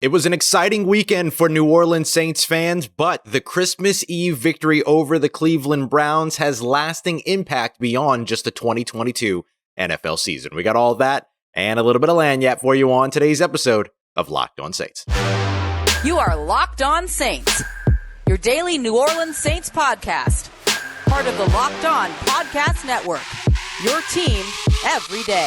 It was an exciting weekend for New Orleans Saints fans, but the Christmas Eve victory over the Cleveland Browns has lasting impact beyond just the 2022 NFL season. We got all that and a little bit of lagniappe for you on today's episode of Locked On Saints. You are Locked On Saints, your daily New Orleans Saints podcast, part of the Locked On Podcast Network, your team every day.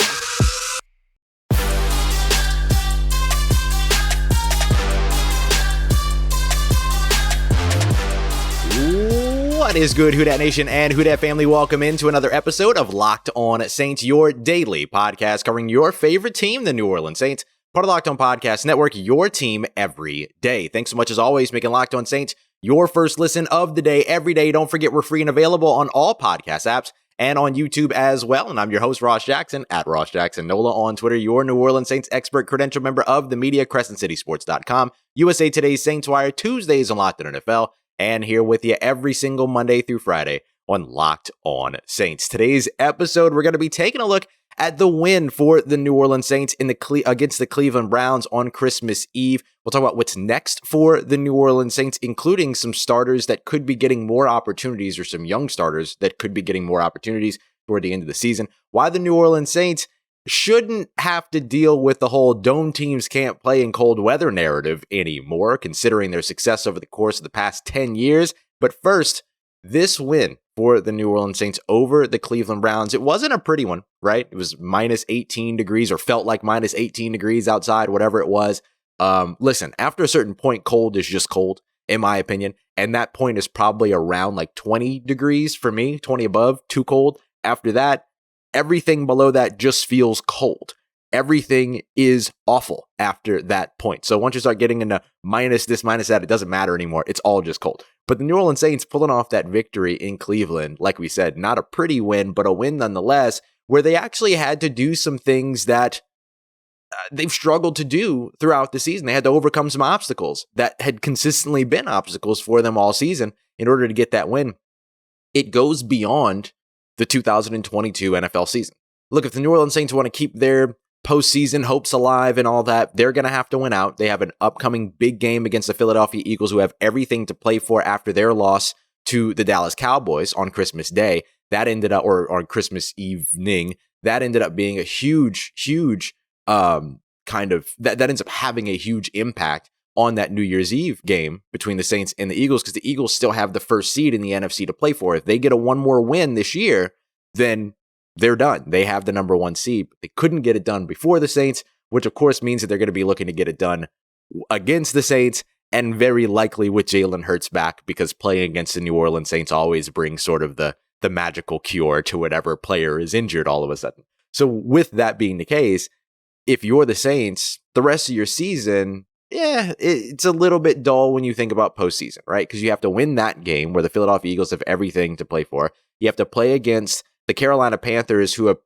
What is good, Who Dat Nation and Who Dat family? Welcome into another episode of Locked On Saints, your daily podcast covering your favorite team, the New Orleans Saints, part of Locked On Podcast Network, your team every day. Thanks so much as always, making Locked On Saints your first listen of the day every day. Don't forget we're free and available on all podcast apps and on YouTube as well. And I'm your host, Ross Jackson, at Ross Jackson Nola on Twitter, your New Orleans Saints expert credential member of the media, CrescentCitySports.com, USA Today's Saints Wire, Tuesdays on Locked On NFL, and here with you every single Monday through Friday on Locked On Saints. Today's episode, we're going to be taking a look at the win for the New Orleans Saints against the Cleveland Browns on Christmas Eve. We'll talk about what's next for the New Orleans Saints, including some starters that could be getting more opportunities, or some young starters that could be getting more opportunities toward the end of the season. Why the New Orleans Saints shouldn't have to deal with the whole dome teams can't play in cold weather narrative anymore, considering their success over the course of the past 10 years. But first, this win for the New Orleans Saints over the Cleveland Browns, it wasn't a pretty one, right? It was minus 18 degrees, or felt like minus 18 degrees outside, whatever it was. Listen, after a certain point, cold is just cold, in my opinion. And that point is probably around like 20 degrees for me, 20 above, too cold. After that, everything below that just feels cold. Everything is awful after that point. So once you start getting into minus this, minus that, it doesn't matter anymore. It's all just cold. But the New Orleans Saints pulling off that victory in Cleveland, like we said, not a pretty win, but a win nonetheless, where they actually had to do some things that they've struggled to do throughout the season. They had to overcome some obstacles that had consistently been obstacles for them all season in order to get that win. It goes beyond the 2022 NFL season. Look, if the New Orleans Saints want to keep their postseason hopes alive and all that, they're going to have to win out. They have an upcoming big game against the Philadelphia Eagles, who have everything to play for after their loss to the Dallas Cowboys on Christmas Day. That ended up, or on Christmas evening, that ended up being a huge that ends up having a huge impact on that New Year's Eve game between the Saints and the Eagles, because the Eagles still have the first seed in the NFC to play for. If they get a one more win this year, then they're done. They have the number one seed. They couldn't get it done before the Saints, which of course means that they're going to be looking to get it done against the Saints, and very likely with Jalen Hurts back, because playing against the New Orleans Saints always brings sort of the magical cure to whatever player is injured all of a sudden. So with that being the case, if you're the Saints, the rest of your season, it's a little bit dull when you think about postseason, right? Because you have to win that game where the Philadelphia Eagles have everything to play for. You have to play against the Carolina Panthers, who have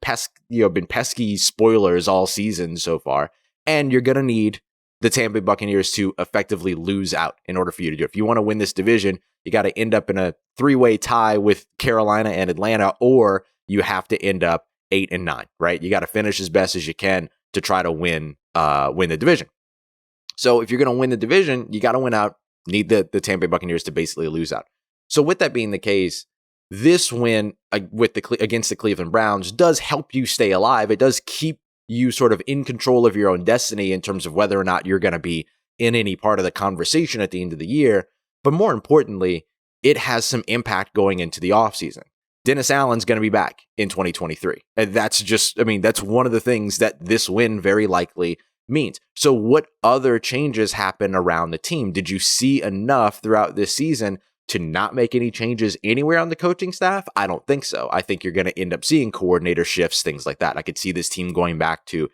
been pesky spoilers all season so far. And you're going to need the Tampa Bay Buccaneers to effectively lose out in order for you to do it. If you want to win this division, you got to end up in a three-way tie with Carolina and Atlanta, or you have to end up 8-9, right? You got to finish as best as you can to try to win the division. So if you're going to win the division, you got to win out, need the Tampa Bay Buccaneers to basically lose out. So with that being the case, this win against the Cleveland Browns does help you stay alive. It does keep you sort of in control of your own destiny in terms of whether or not you're going to be in any part of the conversation at the end of the year. But more importantly, it has some impact going into the offseason. Dennis Allen's going to be back in 2023. And that's one of the things that this win very likely means. So what other changes happen around the team? Did you see enough throughout this season to not make any changes anywhere on the coaching staff? I don't think so. I think you're going to end up seeing coordinator shifts, things like that. I could see this team going back to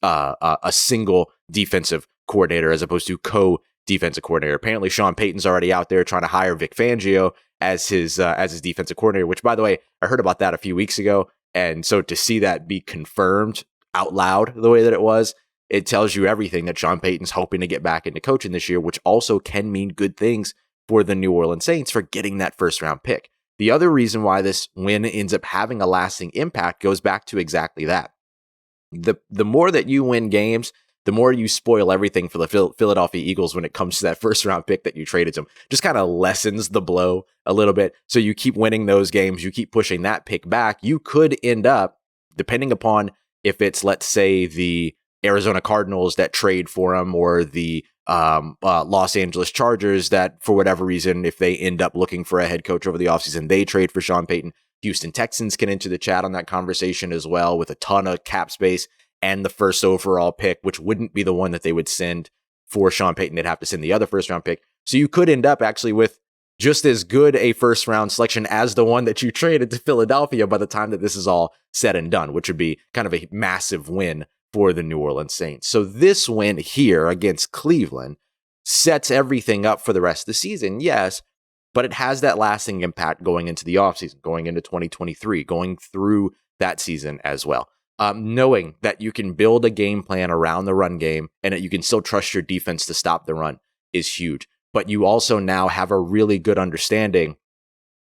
a single defensive coordinator as opposed to co-defensive coordinator. Apparently, Sean Payton's already out there trying to hire Vic Fangio as his defensive coordinator, which, by the way, I heard about that a few weeks ago. And so to see that be confirmed out loud the way that it was, it tells you everything that Sean Payton's hoping to get back into coaching this year, which also can mean good things for the New Orleans Saints for getting that first round pick. The other reason why this win ends up having a lasting impact goes back to exactly that. The more that you win games, the more you spoil everything for the Philadelphia Eagles when it comes to that first round pick that you traded to them. Just kind of lessens the blow a little bit. So you keep winning those games, you keep pushing that pick back. You could end up, depending upon if it's, let's say, the Arizona Cardinals that trade for him, or the Los Angeles Chargers that, for whatever reason, if they end up looking for a head coach over the offseason, they trade for Sean Payton. Houston Texans can enter the chat on that conversation as well, with a ton of cap space and the first overall pick, which wouldn't be the one that they would send for Sean Payton. They'd have to send the other first round pick. So you could end up actually with just as good a first round selection as the one that you traded to Philadelphia by the time that this is all said and done, which would be kind of a massive win for the New Orleans Saints. So this win here against Cleveland sets everything up for the rest of the season, yes, but it has that lasting impact going into the offseason, going into 2023, going through that season as well. Knowing that you can build a game plan around the run game and that you can still trust your defense to stop the run is huge. But you also now have a really good understanding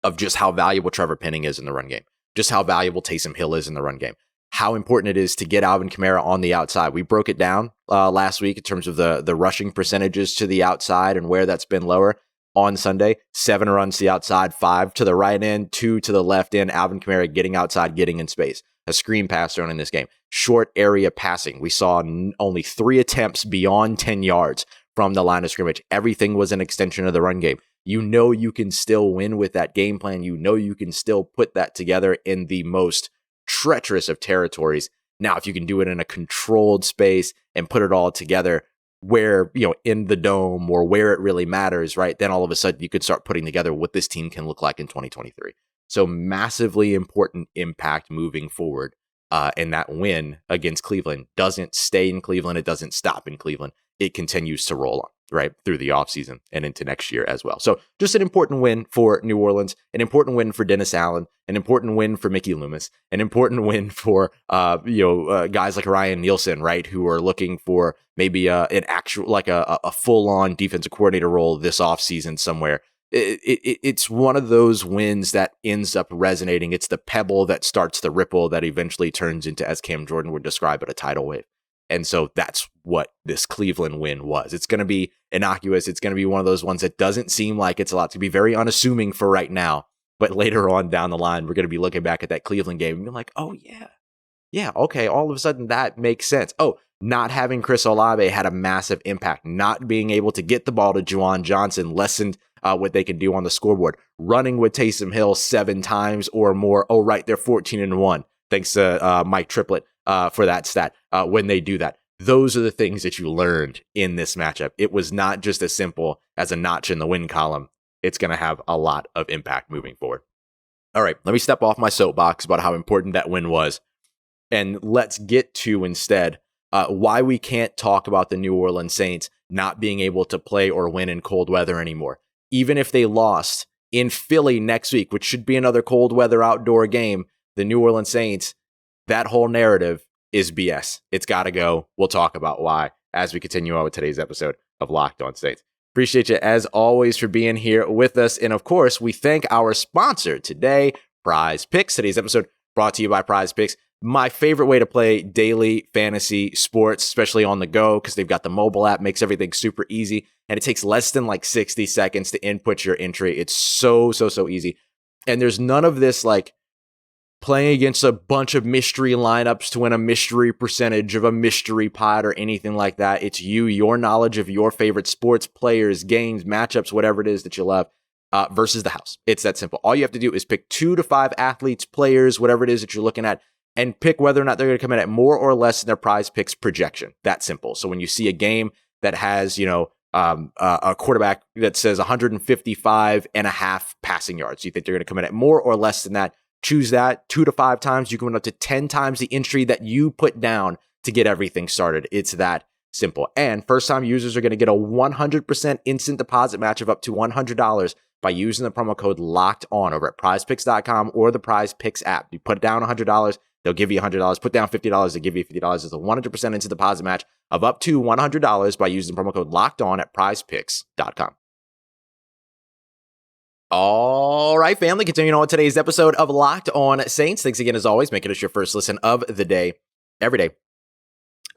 of just how valuable Trevor Penning is in the run game, just how valuable Taysom Hill is in the run game, how important it is to get Alvin Kamara on the outside. We broke it down last week in terms of the rushing percentages to the outside and where that's been lower. On Sunday, 7 runs to the outside, 5 to the right end, 2 to the left end. Alvin Kamara getting outside, getting in space. A screen pass thrown in this game. Short area passing. We saw only 3 attempts beyond 10 yards from the line of scrimmage. Everything was an extension of the run game. You know you can still win with that game plan. You know you can still put that together in the most treacherous of territories. Now, if you can do it in a controlled space and put it all together where, in the dome or where it really matters, right? Then all of a sudden you could start putting together what this team can look like in 2023. So massively important impact moving forward. And that win against Cleveland doesn't stay in Cleveland. It doesn't stop in Cleveland. It continues to roll on, right, through the offseason and into next year as well. So just an important win for New Orleans, an important win for Dennis Allen, an important win for Mickey Loomis, an important win for guys like Ryan Nielsen, right, who are looking for maybe an actual, like a full-on defensive coordinator role this offseason somewhere. It's one of those wins that ends up resonating. It's the pebble that starts the ripple that eventually turns into, as Cam Jordan would describe it, a tidal wave. And so that's what this Cleveland win was. It's going to be innocuous. It's going to be one of those ones that doesn't seem like it's a lot. It's going to be very unassuming for right now. But later on down the line, we're going to be looking back at that Cleveland game and be like, oh, yeah, okay, all of a sudden that makes sense. Oh, not having Chris Olave had a massive impact. Not being able to get the ball to Juwan Johnson lessened what they can do on the scoreboard. Running with Taysom Hill 7 times or more. Oh, right, they're 14-1. Thanks to Mike Triplett for that stat when they do that. Those are the things that you learned in this matchup. It was not just as simple as a notch in the win column. It's going to have a lot of impact moving forward. All right, let me step off my soapbox about how important that win was. And let's get to instead why we can't talk about the New Orleans Saints not being able to play or win in cold weather anymore. Even if they lost in Philly next week, which should be another cold weather outdoor game, the New Orleans Saints, that whole narrative is BS. It's got to go. We'll talk about why as we continue on with today's episode of Locked On Saints. Appreciate you as always for being here with us. And of course, we thank our sponsor today, Prize Picks. Today's episode brought to you by Prize Picks. My favorite way to play daily fantasy sports, especially on the go, because they've got the mobile app, makes everything super easy. And it takes less than 60 seconds to input your entry. It's so easy. And there's none of this playing against a bunch of mystery lineups to win a mystery percentage of a mystery pot or anything like that. It's your knowledge of your favorite sports, players, games, matchups, whatever it is that you love, versus the house. It's that simple. All you have to do is pick 2 to 5 athletes, players, whatever it is that you're looking at, and pick whether or not they're going to come in at more or less than their Prize Picks projection. That simple. So when you see a game that has, a quarterback that says 155.5 passing yards, you think they're going to come in at more or less than that, choose that 2 to 5 times. You can win up to 10 times the entry that you put down to get everything started. It's that simple. And first-time users are going to get a 100% instant deposit match of up to $100 by using the promo code LOCKED ON over at prizepicks.com or the Prize Picks app. You put down $100, they'll give you $100. Put down $50, they'll give you $50. It's a 100% instant deposit match of up to $100 by using the promo code LOCKED ON at prizepicks.com. All right, family, continuing on with today's episode of Locked On Saints. Thanks again, as always, making us your first listen of the day, every day.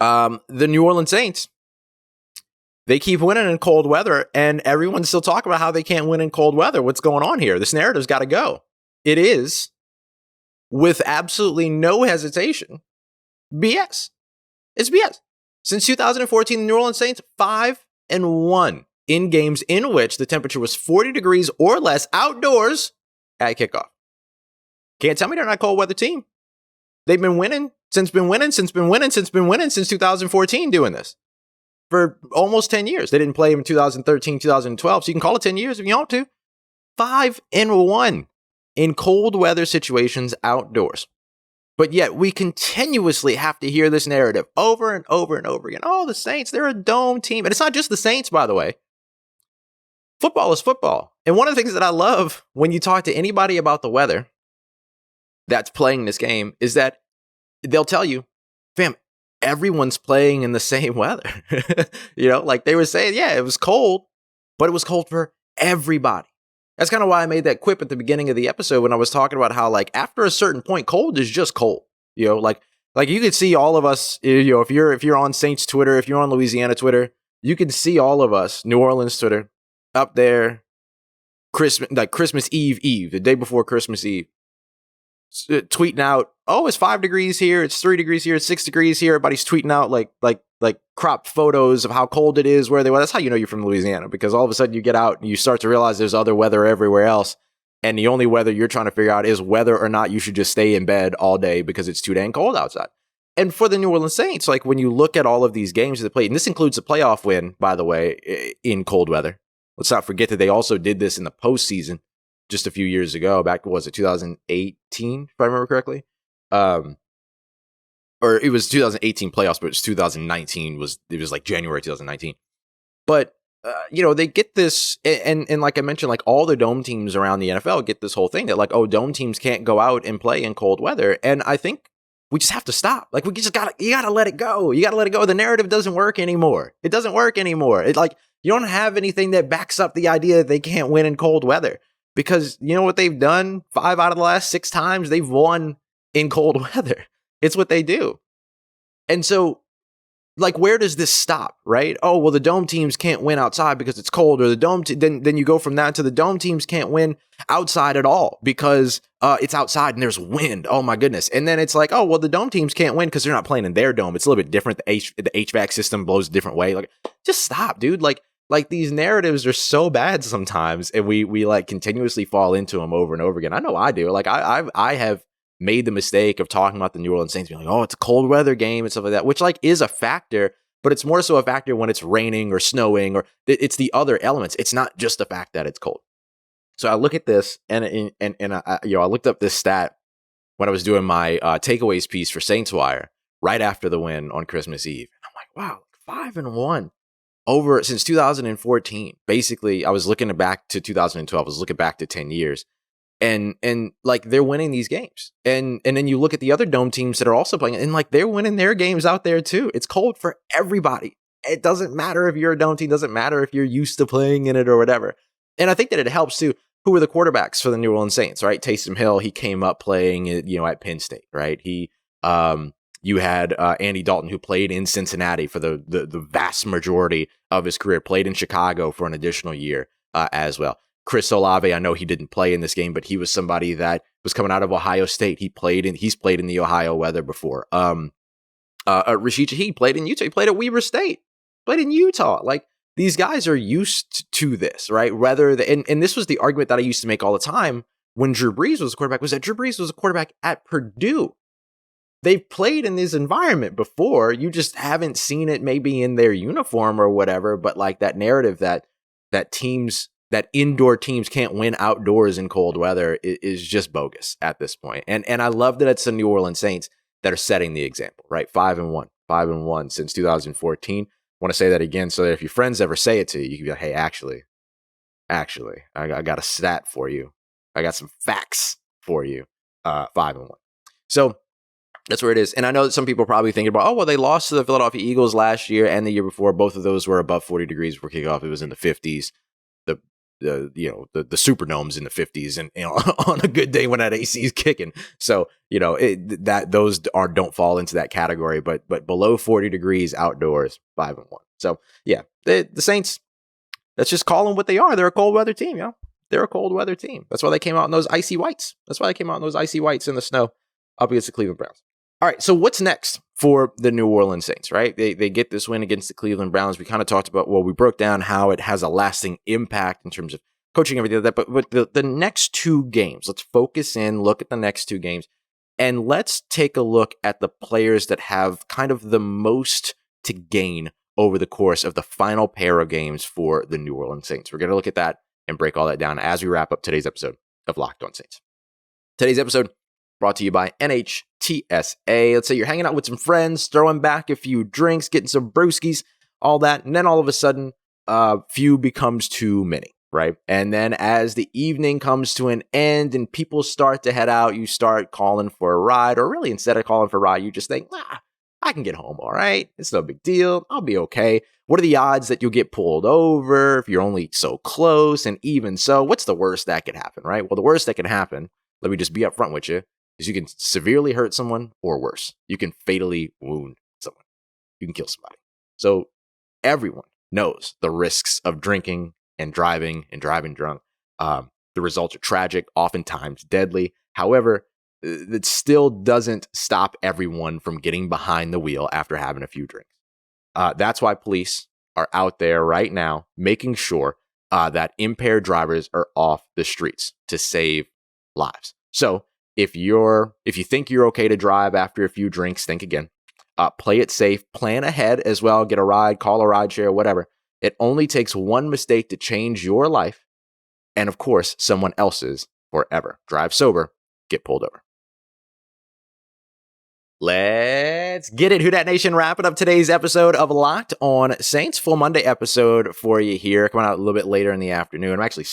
The New Orleans Saints, they keep winning in cold weather, and everyone's still talking about how they can't win in cold weather. What's going on here? This narrative's got to go. It is, with absolutely no hesitation, BS. It's BS. Since 2014, the New Orleans Saints 5-1 in games in which the temperature was 40 degrees or less outdoors at kickoff. Can't tell me they're not a cold weather team. They've been winning since 2014 doing this for almost 10 years. They didn't play in 2013, 2012, so you can call it 10 years if you want to. 5-1 in cold weather situations outdoors. But yet we continuously have to hear this narrative over and over and over again. Oh, the Saints, they're a dome team. And it's not just the Saints, by the way. Football is football. And one of the things that I love when you talk to anybody about the weather that's playing this game is that they'll tell you, fam, everyone's playing in the same weather. Like they were saying, yeah, it was cold, but it was cold for everybody. That's kind of why I made that quip at the beginning of the episode when I was talking about how, like, after a certain point, cold is just cold. Like you could see all of us, if you're on Saints Twitter, if you're on Louisiana Twitter, you can see all of us, New Orleans Twitter, up there, Christmas Eve, the day before Christmas Eve, tweeting out, oh, it's 5 degrees here, it's 3 degrees here, it's 6 degrees here. Everybody's tweeting out like cropped photos of how cold it is where they were. That's how you know you're from Louisiana, because all of a sudden you get out and you start to realize there's other weather everywhere else. And the only weather you're trying to figure out is whether or not you should just stay in bed all day because it's too dang cold outside. And for the New Orleans Saints, like when you look at all of these games that they played, and this includes a playoff win, by the way, in cold weather. Let's not forget that they also did this in the postseason just a few years ago. Back, was it 2018, if I remember correctly? Or it was 2018 playoffs, but it was 2019. It was like January 2019. But they get this, and like I mentioned, like all the dome teams around the NFL get this whole thing that like, oh, dome teams can't go out and play in cold weather. And I think we just have to stop. Like you gotta let it go. You gotta let it go. The narrative doesn't work anymore. It doesn't work anymore. It like you don't have anything that backs up the idea that they can't win in cold weather, because you know what they've done? 5 out of the last 6 times they've won in cold weather. It's what they do. And so, like, where does this stop, right? Oh, well, the dome teams can't win outside because it's cold, or the dome then you go from that to the dome teams can't win outside at all because it's outside and there's wind. Oh my goodness. And then it's like, oh, well, the dome teams can't win because they're not playing in their dome. It's a little bit different. The HVAC system blows a different way. Like, just stop, dude. Like these narratives are so bad sometimes, and we like continuously fall into them over and over again. I know I do. Like I have made the mistake of talking about the New Orleans Saints being like, oh, it's a cold weather game and stuff like that, which like is a factor, but it's more so a factor when it's raining or snowing, or it's the other elements. It's not just the fact that it's cold. So I look at this and I looked up this stat when I was doing my takeaways piece for Saints Wire right after the win on Christmas Eve. And I'm like, wow, 5-1 over since 2014. Basically, I was looking back to 2012. I was looking back to 10 years. And like they're winning these games. And then you look at the other dome teams that are also playing, and like they're winning their games out there too. It's cold for everybody. It doesn't matter if you're a dome team, doesn't matter if you're used to playing in it or whatever. And I think that it helps too. Who were the quarterbacks for the New Orleans Saints, right? Taysom Hill, he came up playing at Penn State, right? You had Andy Dalton, who played in Cincinnati for the vast majority of his career, played in Chicago for an additional year as well. Chris Olave, I know he didn't play in this game, but he was somebody that was coming out of Ohio State. He's played in the Ohio weather before. Rashid Shaheed played in Utah. He played at Weber State, played in Utah. Like, these guys are used to this, right? And this was the argument that I used to make all the time when Drew Brees was a quarterback, was that Drew Brees was a quarterback at Purdue. They've played in this environment before. You just haven't seen it maybe in their uniform or whatever, but like that narrative that indoor teams can't win outdoors in cold weather is just bogus at this point. And I love that it's the New Orleans Saints that are setting the example, right? 5-1 since 2014. I want to say that again so that if your friends ever say it to you, you can be like, hey, actually, I got a stat for you. I got some facts for you. 5-1. So that's where it is. And I know that some people are probably thinking about, oh, well, they lost to the Philadelphia Eagles last year and the year before. Both of those were above 40 degrees before kickoff. It was in the 50s. the Superdomes in the 50s, and on a good day when that AC is kicking. So those don't fall into that category, but below 40 degrees outdoors, 5-1. So yeah, the Saints, let's just call them what they are. They're a cold weather team, They're a cold weather team. That's why they came out in those icy whites. That's why they came out in those icy whites in the snow up against the Cleveland Browns. All right, so what's next for the New Orleans Saints, right? They get this win against the Cleveland Browns. We kind of talked about, we broke down how it has a lasting impact in terms of coaching, everything like that. But the next two games, let's focus in, look at the next two games, and let's take a look at the players that have kind of the most to gain over the course of the final pair of games for the New Orleans Saints. We're going to look at that and break all that down as we wrap up today's episode of Locked On Saints. Today's episode brought to you by NHTSA. Let's say you're hanging out with some friends, throwing back a few drinks, getting some brewskis, all that, and then all of a sudden, few becomes too many, right? And then as the evening comes to an end and people start to head out, you start calling for a ride, or really instead of calling for a ride, you just think, I can get home, all right? It's no big deal. I'll be okay. What are the odds that you'll get pulled over if you're only so close? And even so, what's the worst that could happen, right? Well, the worst that can happen, let me just be upfront with you, is you can severely hurt someone, or worse, you can fatally wound someone. You can kill somebody. So everyone knows the risks of drinking and driving drunk. The results are tragic, oftentimes deadly. However, it still doesn't stop everyone from getting behind the wheel after having a few drinks. That's why police are out there right now making sure that impaired drivers are off the streets to save lives. So if you think you're okay to drive after a few drinks, think again. Play it safe, plan ahead as well, get a ride, call a ride share, whatever. It only takes one mistake to change your life and, of course, someone else's forever. Drive sober, get pulled over. Let's get it. Who Dat Nation, wrapping up today's episode of Locked On Saints. Full Monday episode for you here. Coming out a little bit later in the afternoon. I'm actually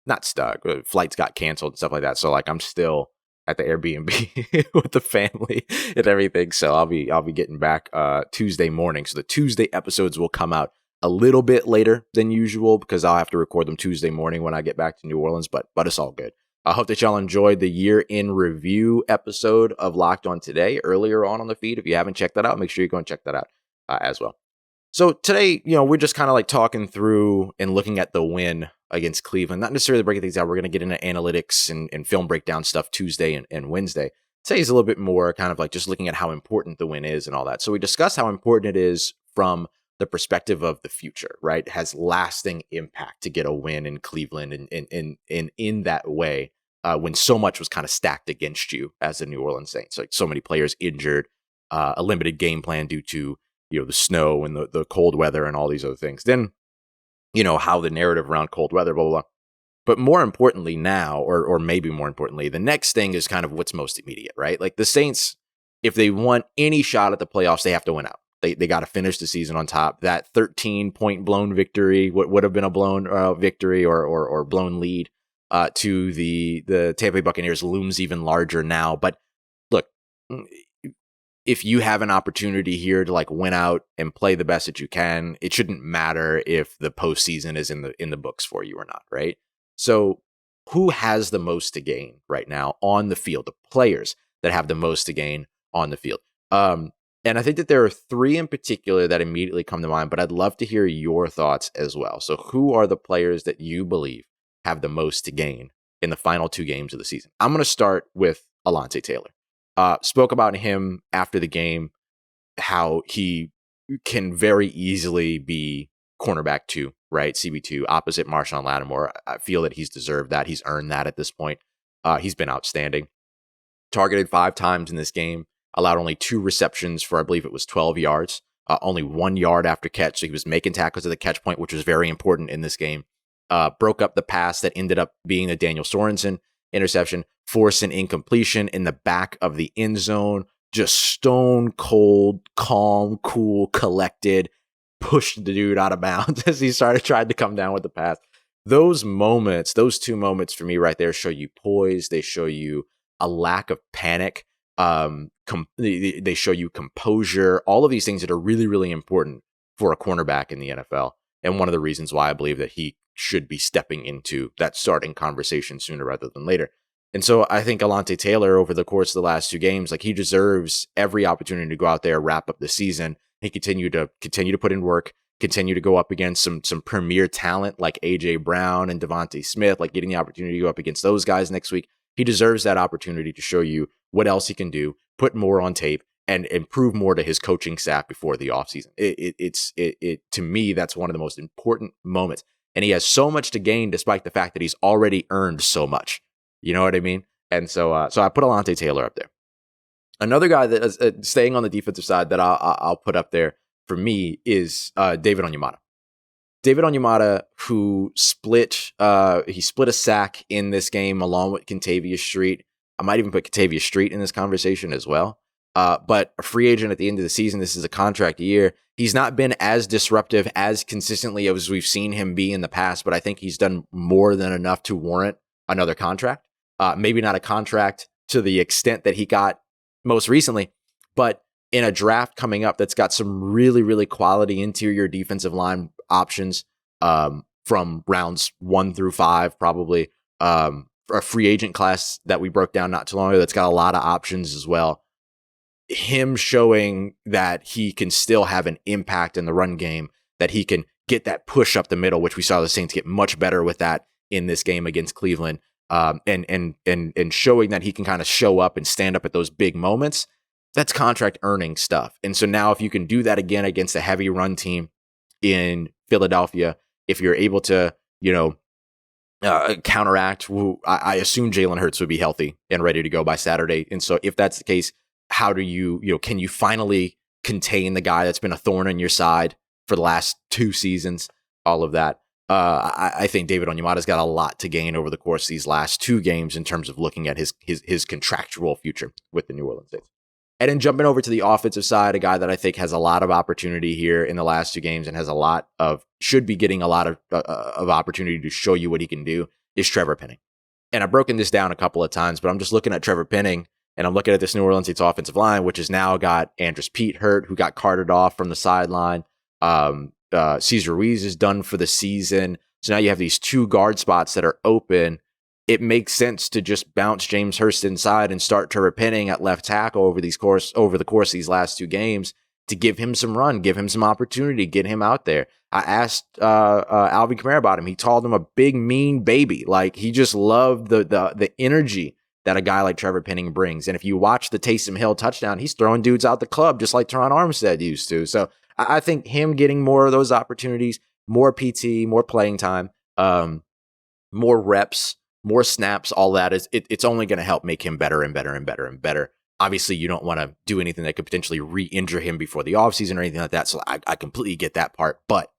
not stuck. Flights got canceled and stuff like that. So I'm still at the Airbnb with the family and everything. So I'll be getting back Tuesday morning. So the Tuesday episodes will come out a little bit later than usual because I'll have to record them Tuesday morning when I get back to New Orleans. But it's all good. I hope that y'all enjoyed the year in review episode of Locked On Today earlier on the feed. If you haven't checked that out, make sure you go and check that out as well. So today, we're just kind of talking through and looking at the win against Cleveland, not necessarily breaking things out. We're going to get into analytics and film breakdown stuff Tuesday and Wednesday. Today's a little bit more kind of just looking at how important the win is and all that. So we discussed how important it is from the perspective of the future, right? It has lasting impact to get a win in Cleveland and in that way. When so much was kind of stacked against you as the New Orleans Saints, so many players injured, a limited game plan due to the snow and the cold weather and all these other things. Then how the narrative around cold weather, blah blah blah. But more importantly now, or maybe more importantly, the next thing is kind of what's most immediate, right? The Saints, if they want any shot at the playoffs, they have to win out. They got to finish the season on top. That 13-point blown victory, what would have been a blown victory or blown lead. To the Tampa Bay Buccaneers looms even larger now. But look, if you have an opportunity here to win out and play the best that you can, it shouldn't matter if the postseason is in the books for you or not, right? So who has the most to gain right now on the field? The players that have the most to gain on the field. And I think that there are three in particular that immediately come to mind, but I'd love to hear your thoughts as well. So who are the players that you believe have the most to gain in the final two games of the season? I'm going to start with Alontae Taylor. Spoke about him after the game, how he can very easily be cornerback 2, right? CB2, opposite Marshawn Lattimore. I feel that he's deserved that. He's earned that at this point. He's been outstanding. Targeted 5 times in this game, allowed only 2 receptions for, I believe it was 12 yards, only 1 yard after catch. So he was making tackles at the catch point, which was very important in this game. Broke up the pass that ended up being the Daniel Sorensen interception, forced an incompletion in the back of the end zone, just stone cold, calm, cool, collected, pushed the dude out of bounds as he tried to come down with the pass. Those moments, those 2 moments for me right there show you poise. They show you a lack of panic. They show you composure, all of these things that are really, really important for a cornerback in the NFL. and one of the reasons why I believe that he should be stepping into that starting conversation sooner rather than later. And so I think Alontae Taylor, over the course of the last 2 games, like, he deserves every opportunity to go out there, wrap up the season. He continue to put in work, continue to go up against some premier talent like AJ Brown and Devontae Smith, like getting the opportunity to go up against those guys next week. He deserves that opportunity to show you what else he can do, put more on tape, and improve more to his coaching staff before the offseason. It to me, that's one of the most important moments. And he has so much to gain despite the fact that he's already earned so much. You know what I mean? And so I put Alontae Taylor up there. Another guy that is staying on the defensive side that I'll put up there for me is David Onyemata. David Onyemata, who split a sack in this game along with Kentavious Street. I might even put Kentavious Street in this conversation as well. But a free agent at the end of the season. This is a contract year. He's not been as disruptive as consistently as we've seen him be in the past, but I think he's done more than enough to warrant another contract. Maybe not a contract to the extent that he got most recently, but in a draft coming up that's got some really, really quality interior defensive line options from rounds 1 through 5, probably a free agent class that we broke down not too long ago that's got a lot of options as well. Him showing that he can still have an impact in the run game, that he can get that push up the middle, which we saw the Saints get much better with that in this game against Cleveland, and showing that he can kind of show up and stand up at those big moments. That's contract earning stuff. And so now if you can do that again against a heavy run team in Philadelphia, if you're able to, counteract, I assume Jalen Hurts would be healthy and ready to go by Saturday. And so if that's the case, how do can you finally contain the guy that's been a thorn in your side for the last 2 seasons? All of that. I think David Onyemata's got a lot to gain over the course of these last 2 games in terms of looking at his contractual future with the New Orleans Saints. And then jumping over to the offensive side, a guy that I think has a lot of opportunity here in the last 2 games and should be getting a lot of opportunity to show you what he can do is Trevor Penning. And I've broken this down a couple of times, but I'm just looking at Trevor Penning and I'm looking at this New Orleans Saints offensive line, which has now got Andres Pete hurt, who got carted off from the sideline. Cesar Ruiz is done for the season. So now you have these 2 guard spots that are open. It makes sense to just bounce James Hurst inside and start Trevor Penning at left tackle over the course of these last 2 games to give him some run, give him some opportunity, get him out there. I asked Alvin Kamara about him. He called him a big, mean baby. Like, he just loved the energy that a guy like Trevor Penning brings. And if you watch the Taysom Hill touchdown, he's throwing dudes out the club just like Teron Armstead used to. So I think him getting more of those opportunities, more PT, more playing time, more reps, more snaps, all that it's only going to help make him better and better and better and better. Obviously, you don't want to do anything that could potentially re-injure him before the offseason or anything like that. So I completely get that part. But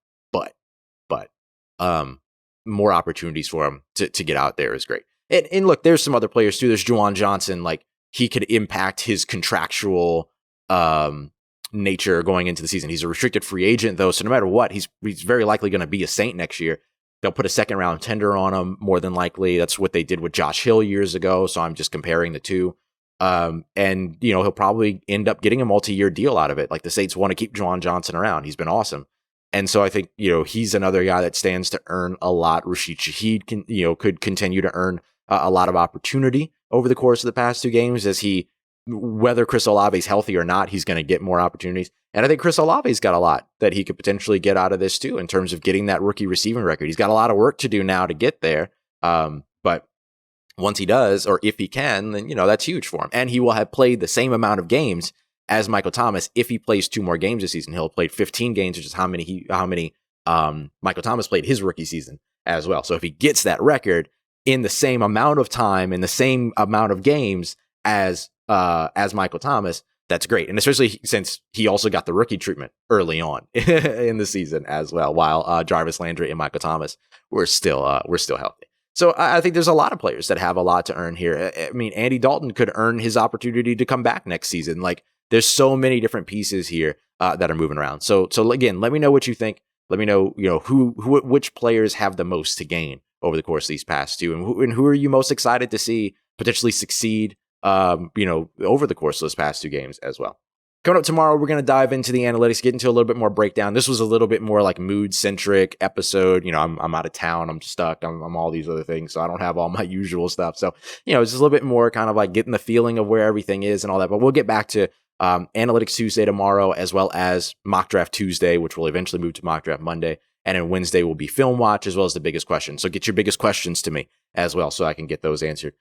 more opportunities for him to get out there is great. And look, there's some other players too. There's Juwan Johnson. Like, he could impact his contractual nature going into the season. He's a restricted free agent though, so no matter what, he's very likely going to be a Saint next year. They'll put a 2nd-round tender on him more than likely. That's what they did with Josh Hill years ago. So I'm just comparing the 2. And he'll probably end up getting a multi-year deal out of it. Like, the Saints want to keep Juwan Johnson around. He's been awesome. And so I think, he's another guy that stands to earn a lot. Rashid Shaheed could continue to earn a lot of opportunity over the course of the past 2 games as whether Chris Olave is healthy or not, he's going to get more opportunities. And I think Chris Olave's got a lot that he could potentially get out of this too, in terms of getting that rookie receiving record. He's got a lot of work to do now to get there. But once he does, or if he can, then, that's huge for him. And he will have played the same amount of games as Michael Thomas. If he plays 2 more games this season, he'll have played 15 games, which is how many Michael Thomas played his rookie season as well. So if he gets that record in the same amount of time, in the same amount of games as Michael Thomas, that's great. And especially since he also got the rookie treatment early on in the season as well, while Jarvis Landry and Michael Thomas were still healthy. So I think there's a lot of players that have a lot to earn here. I mean, Andy Dalton could earn his opportunity to come back next season. Like, there's so many different pieces here that are moving around. So again, let me know what you think. Let me know, which players have the most to gain over the course of these past 2, and who are you most excited to see potentially succeed over the course of those past 2 games as well. Coming up tomorrow, we're going to dive into the analytics, get into a little bit more breakdown. This was a little bit more like mood-centric episode. You know, I'm out of town. I'm stuck. I'm all these other things. So I don't have all my usual stuff. So, you know, it's just a little bit more kind of like getting the feeling of where everything is and all that. But we'll get back to Analytics Tuesday tomorrow, as well as Mock Draft Tuesday, which will eventually move to Mock Draft Monday. And then Wednesday will be Film Watch, as well as the biggest questions. So get your biggest questions to me as well, so I can get those answered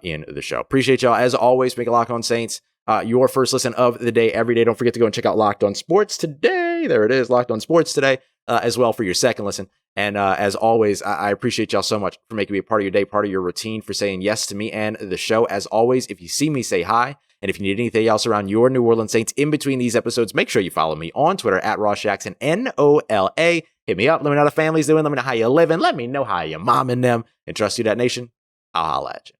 in the show. Appreciate y'all. As always, make a Locked On Saints your first listen of the day every day. Don't forget to go and check out Locked On Sports today. There it is, Locked On Sports today, as well for your second listen. And as always, I appreciate y'all so much for making me a part of your day, part of your routine, for saying yes to me and the show. As always, if you see me, say hi. And if you need anything else around your New Orleans Saints in between these episodes, make sure you follow me on Twitter at Ross Jackson, NOLA. Hit me up. Let me know how the family's doing. Let me know how you're living. Let me know how your mom and them. And trust you, that nation. I'll holla at you.